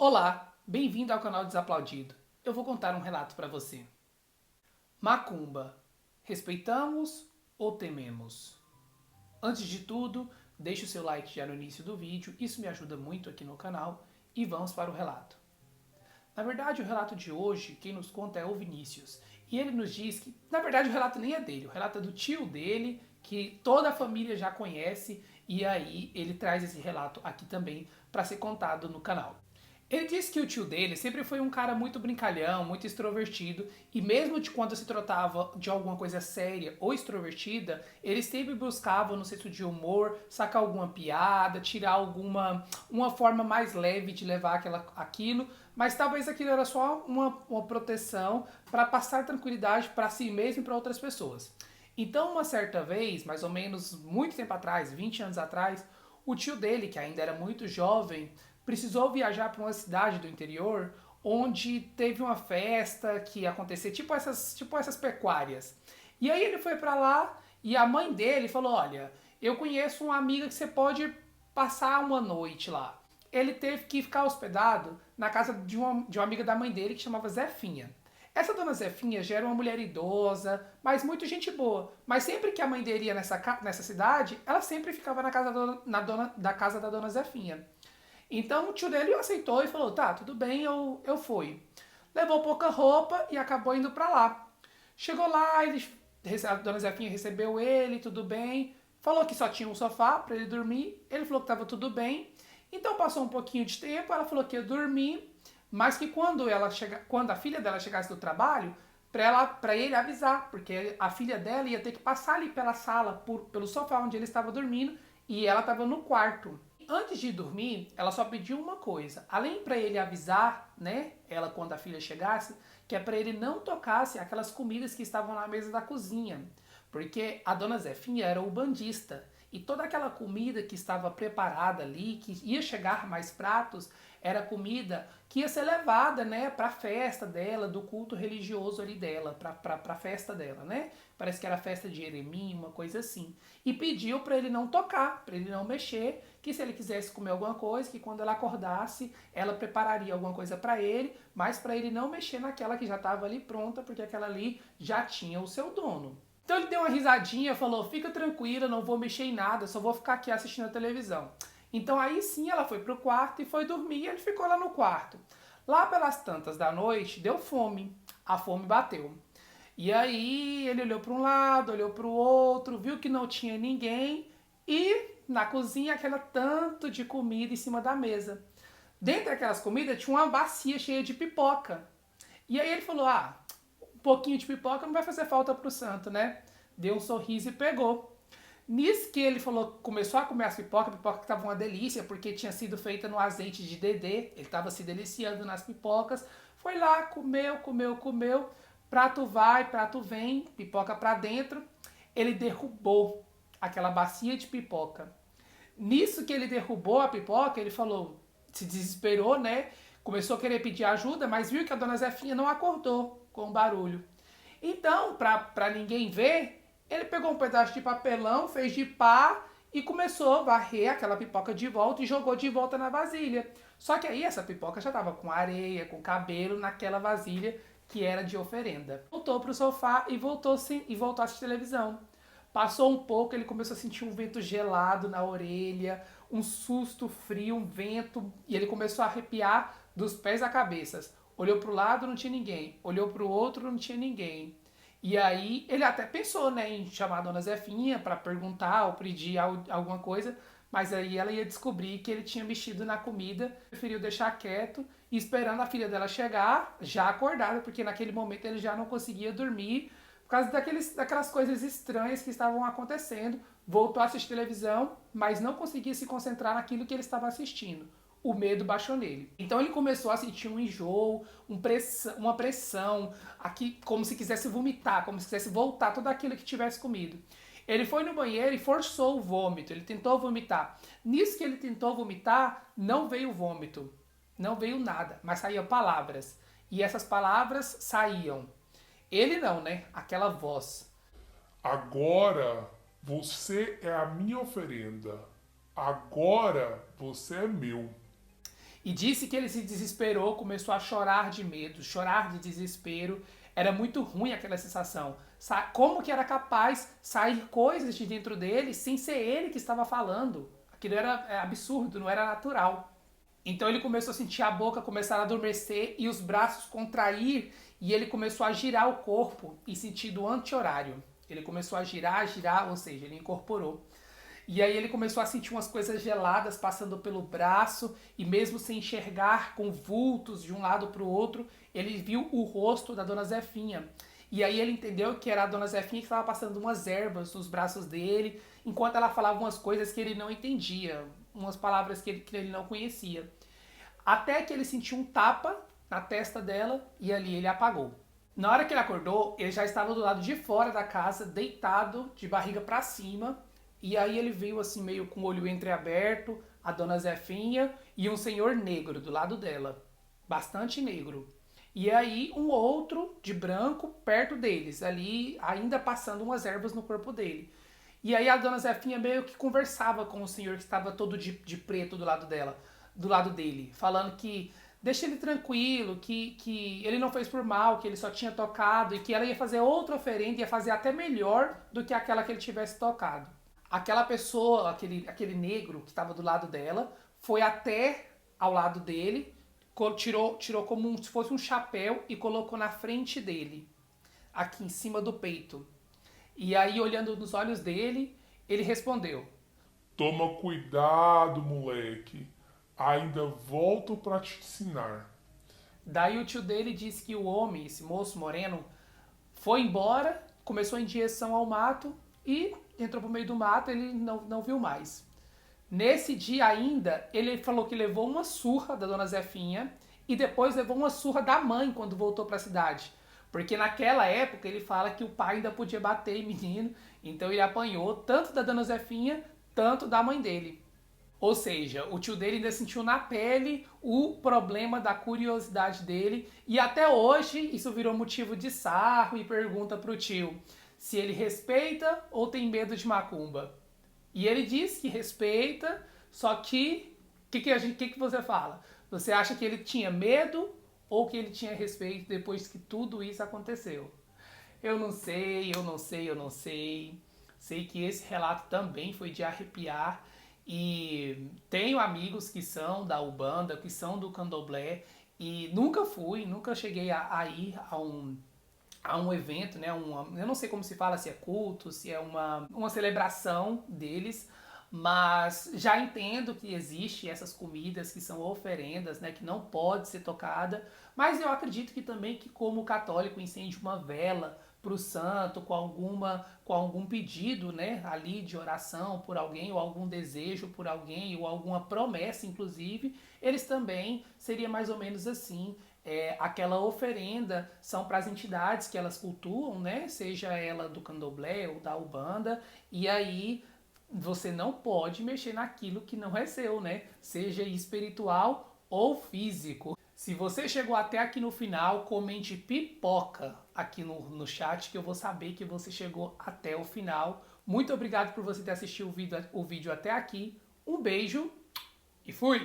Olá, bem-vindo ao canal Desaplaudido. Eu vou contar um relato para você. Macumba. Respeitamos ou tememos? Antes de tudo, deixe o seu like já no início do vídeo, isso me ajuda muito aqui no canal, e vamos para o relato. Na verdade, o relato de hoje, quem nos conta é o Vinícius. E ele nos diz que, na verdade, o relato nem é dele, o relato é do tio dele, que toda a família já conhece, e aí ele traz esse relato aqui também para ser contado no canal. Ele disse que o tio dele sempre foi um cara muito brincalhão, muito extrovertido, e mesmo de quando se tratava de alguma coisa séria ou extrovertida, ele sempre buscava no senso de humor, sacar alguma piada, tirar uma forma mais leve de levar aquilo, mas talvez aquilo era só uma proteção para passar tranquilidade para si mesmo e para outras pessoas. Então, uma certa vez, mais ou menos muito tempo atrás, 20 anos atrás, o tio dele, que ainda era muito jovem, precisou viajar para uma cidade do interior onde teve uma festa que ia acontecer, tipo essas pecuárias. E aí ele foi para lá e a mãe dele falou: Olha, eu conheço uma amiga que você pode passar uma noite lá. Ele teve que ficar hospedado na casa de uma amiga da mãe dele que chamava Zefinha. Essa dona Zefinha já era uma mulher idosa, mas muito gente boa. Mas sempre que a mãe dele ia nessa cidade, ela sempre ficava da casa da dona Zefinha. Então o tio dele aceitou e falou: tá, tudo bem, eu fui. Levou pouca roupa e acabou indo pra lá. Chegou lá, a dona Zefinha recebeu ele, tudo bem. Falou que só tinha um sofá pra ele dormir. Ele falou que tava tudo bem. Então passou um pouquinho de tempo, ela falou que ia dormir, mas que quando a filha dela chegasse do trabalho, para ele avisar, porque a filha dela ia ter que passar ali pela sala, pelo sofá onde ele estava dormindo, e ela estava no quarto. Antes de dormir, ela só pediu uma coisa. Além para ele avisar, né, ela quando a filha chegasse, que é para ele não tocasse aquelas comidas que estavam na mesa da cozinha, porque a dona Zefinha era o bandista e toda aquela comida que estava preparada ali, que ia chegar mais pratos, era comida que ia ser levada, né, para a festa dela, do culto religioso ali dela, para a festa dela, né? Parece que era a festa de Eremim, uma coisa assim. E pediu para ele não tocar, para ele não mexer, que se ele quisesse comer alguma coisa, que quando ela acordasse, ela prepararia alguma coisa para ele, mas para ele não mexer naquela que já estava ali pronta, porque aquela ali já tinha o seu dono. Então ele deu uma risadinha, falou: fica tranquila, não vou mexer em nada, só vou ficar aqui assistindo a televisão. Então aí sim ela foi pro quarto e foi dormir e ele ficou lá no quarto. Lá pelas tantas da noite, deu fome. A fome bateu. E aí ele olhou para um lado, olhou para o outro, viu que não tinha ninguém e na cozinha aquela tanto de comida em cima da mesa. Dentre aquelas comidas tinha uma bacia cheia de pipoca. E aí ele falou: ah, um pouquinho de pipoca não vai fazer falta pro santo, né? Deu um sorriso e pegou. Nisso que ele falou, começou a comer as pipocas, a pipoca que estava uma delícia, porque tinha sido feita no azeite de dedê, ele estava se deliciando nas pipocas, foi lá, comeu, comeu, comeu, prato vai, prato vem, pipoca pra dentro, ele derrubou aquela bacia de pipoca. Nisso que ele derrubou a pipoca, ele falou, se desesperou, né? Começou a querer pedir ajuda, mas viu que a dona Zefinha não acordou com o barulho. Então, pra ninguém ver, ele pegou um pedaço de papelão, fez de pá e começou a varrer aquela pipoca de volta e jogou de volta na vasilha. Só que aí essa pipoca já estava com areia, com cabelo naquela vasilha que era de oferenda. Voltou pro sofá e voltou a assistir televisão. Passou um pouco, ele começou a sentir um vento gelado na orelha, um susto frio, um vento, e ele começou a arrepiar dos pés à cabeça. Olhou para o lado, não tinha ninguém. Olhou para o outro, não tinha ninguém. E aí ele até pensou, né, em chamar a dona Zefinha para perguntar ou pedir alguma coisa, mas aí ela ia descobrir que ele tinha mexido na comida, preferiu deixar quieto e esperando a filha dela chegar, já acordada, porque naquele momento ele já não conseguia dormir por causa daquelas coisas estranhas que estavam acontecendo. Voltou a assistir televisão, mas não conseguia se concentrar naquilo que ele estava assistindo. O medo baixou nele. Então ele começou a sentir um enjoo, uma pressão, aqui, como se quisesse vomitar, como se quisesse voltar tudo aquilo que tivesse comido. Ele foi no banheiro e forçou o vômito, ele tentou vomitar. Nisso que ele tentou vomitar, não veio vômito, não veio nada, mas saíam palavras. E essas palavras saíam. Ele não, né? Aquela voz. Agora você é a minha oferenda. Agora você é meu. E disse que ele se desesperou, começou a chorar de medo, chorar de desespero. Era muito ruim aquela sensação. Como que era capaz sair coisas de dentro dele sem ser ele que estava falando? Aquilo era absurdo, não era natural. Então ele começou a sentir a boca começar a adormecer e os braços contrair e ele começou a girar o corpo em sentido anti-horário. Ele começou a girar, ou seja, ele incorporou. E aí ele começou a sentir umas coisas geladas passando pelo braço e mesmo sem enxergar com vultos de um lado para o outro, ele viu o rosto da Dona Zefinha. E aí ele entendeu que era a Dona Zefinha que estava passando umas ervas nos braços dele, enquanto ela falava umas coisas que ele não entendia, umas palavras que ele não conhecia. Até que ele sentiu um tapa na testa dela e ali ele apagou. Na hora que ele acordou, ele já estava do lado de fora da casa, deitado, de barriga para cima. E aí ele viu assim meio com o olho entreaberto, a Dona Zefinha e um senhor negro do lado dela, bastante negro. E aí um outro de branco perto deles, ali ainda passando umas ervas no corpo dele. E aí a Dona Zefinha meio que conversava com o senhor que estava todo de preto do lado dela, do lado dele, falando que deixa ele tranquilo, que ele não fez por mal, que ele só tinha tocado e que ela ia fazer outra oferenda, ia fazer até melhor do que aquela que ele tivesse tocado. Aquela pessoa, aquele negro que estava do lado dela, foi até ao lado dele, tirou como se fosse um chapéu e colocou na frente dele, aqui em cima do peito. E aí, olhando nos olhos dele, ele respondeu: Toma cuidado, moleque. Ainda volto pra te ensinar. Daí o tio dele disse que o homem, esse moço moreno, foi embora, começou em direção ao mato e entrou pro meio do mato, ele não viu mais. Nesse dia ainda, ele falou que levou uma surra da Dona Zefinha e depois levou uma surra da mãe quando voltou para a cidade. Porque naquela época ele fala que o pai ainda podia bater em menino, então ele apanhou tanto da Dona Zefinha, tanto da mãe dele. Ou seja, o tio dele ainda sentiu na pele o problema da curiosidade dele e até hoje isso virou motivo de sarro e pergunta pro tio se ele respeita ou tem medo de macumba. E ele diz que respeita, só que o que você fala? Você acha que ele tinha medo ou que ele tinha respeito depois que tudo isso aconteceu? Eu não sei, eu não sei, eu não sei. Sei que esse relato também foi de arrepiar. E tenho amigos que são da Umbanda, que são do Candomblé, e nunca cheguei a ir a um evento, né? Eu não sei como se fala, se é culto, se é uma celebração deles, mas já entendo que existe essas comidas que são oferendas, né? Que não pode ser tocada, mas eu acredito que também que como católico incende uma vela para o santo com algum pedido, né, ali de oração por alguém ou algum desejo por alguém ou alguma promessa, inclusive, eles também seria mais ou menos assim. Aquela oferenda são para as entidades que elas cultuam, né, seja ela do Candomblé ou da Umbanda, e aí você não pode mexer naquilo que não é seu, né, seja espiritual ou físico. Se você chegou até aqui no final, comente pipoca aqui no chat que eu vou saber que você chegou até o final. Muito obrigado por você ter assistido o vídeo até aqui. Um beijo e fui!